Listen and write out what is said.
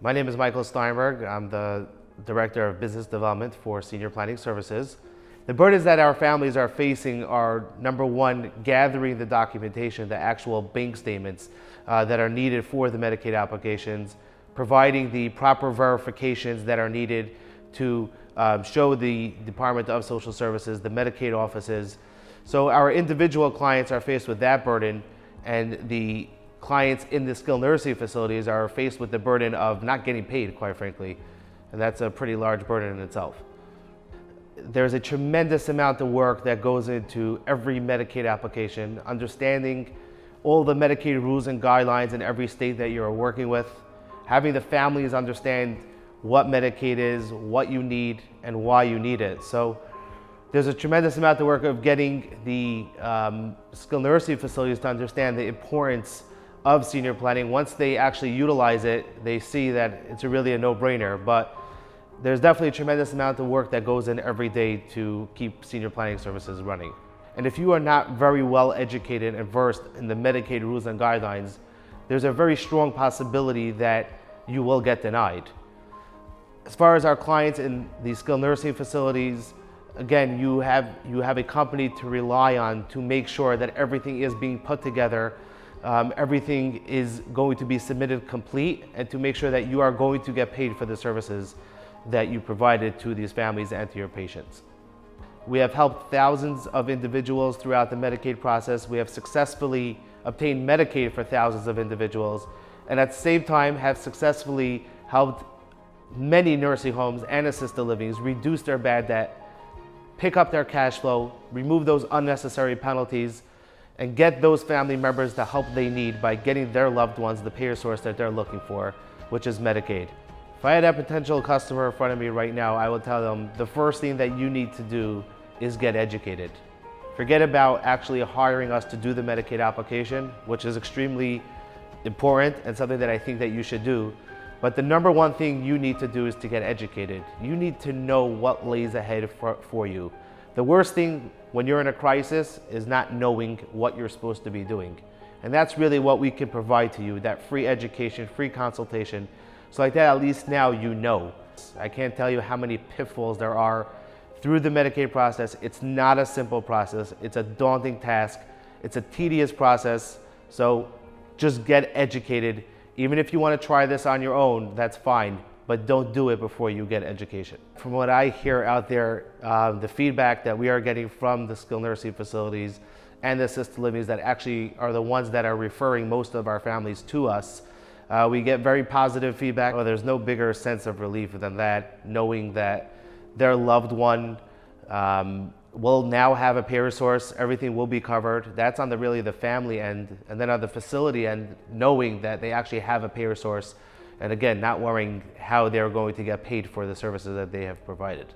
My name is Michael Steinberg. I'm the Director of Business Development for Senior Planning Services. The burdens that our families are facing are, number one, gathering the documentation, the actual bank statements that are needed for the Medicaid applications, providing the proper verifications that are needed to show the Department of Social Services, the Medicaid offices. So our individual clients are faced with that burden, and the clients in the skilled nursing facilities are faced with the burden of not getting paid, quite frankly. And that's a pretty large burden in itself. There's a tremendous amount of work that goes into every Medicaid application, understanding all the Medicaid rules and guidelines in every state that you're working with, having the families understand what Medicaid is, what you need, and why you need it. So there's a tremendous amount of work of getting the skilled nursing facilities to understand the importance of senior planning. Once they actually utilize it, they see that it's really a no-brainer. But there's definitely a tremendous amount of work that goes in every day to keep senior planning services running. And if you are not very well educated and versed in the Medicaid rules and guidelines, there's a very strong possibility that you will get denied. As far as our clients in the skilled nursing facilities, again, you have a company to rely on to make sure that everything is being put together, everything is going to be submitted complete, and to make sure that you are going to get paid for the services that you provided to these families and to your patients. We have helped thousands of individuals throughout the Medicaid process. We have successfully obtained Medicaid for thousands of individuals, and at the same time have successfully helped many nursing homes and assisted livings reduce their bad debt, pick up their cash flow, remove those unnecessary penalties, and get those family members the help they need by getting their loved ones the payer source that they're looking for, which is Medicaid. If I had a potential customer in front of me right now, I would tell them the first thing that you need to do is get educated. Forget about actually hiring us to do the Medicaid application, which is extremely important and something that I think that you should do. But the number one thing you need to do is to get educated. You need to know what lays ahead for you. The worst thing when you're in a crisis is not knowing what you're supposed to be doing. And that's really what we can provide to you, that free education, free consultation. So like that, at least now you know. I can't tell you how many pitfalls there are through the Medicaid process. It's not a simple process. It's a daunting task. It's a tedious process. So just get educated. Even if you want to try this on your own, that's fine, but don't do it before you get education. From what I hear out there, the feedback that we are getting from the skilled nursing facilities and the assisted livings that actually are the ones that are referring most of our families to us, we get very positive feedback. Well, there's no bigger sense of relief than that, knowing that their loved one will now have a payer source, everything will be covered. That's on really the family end, and then on the facility end, knowing that they actually have a payer source, and again, not worrying how they're going to get paid for the services that they have provided.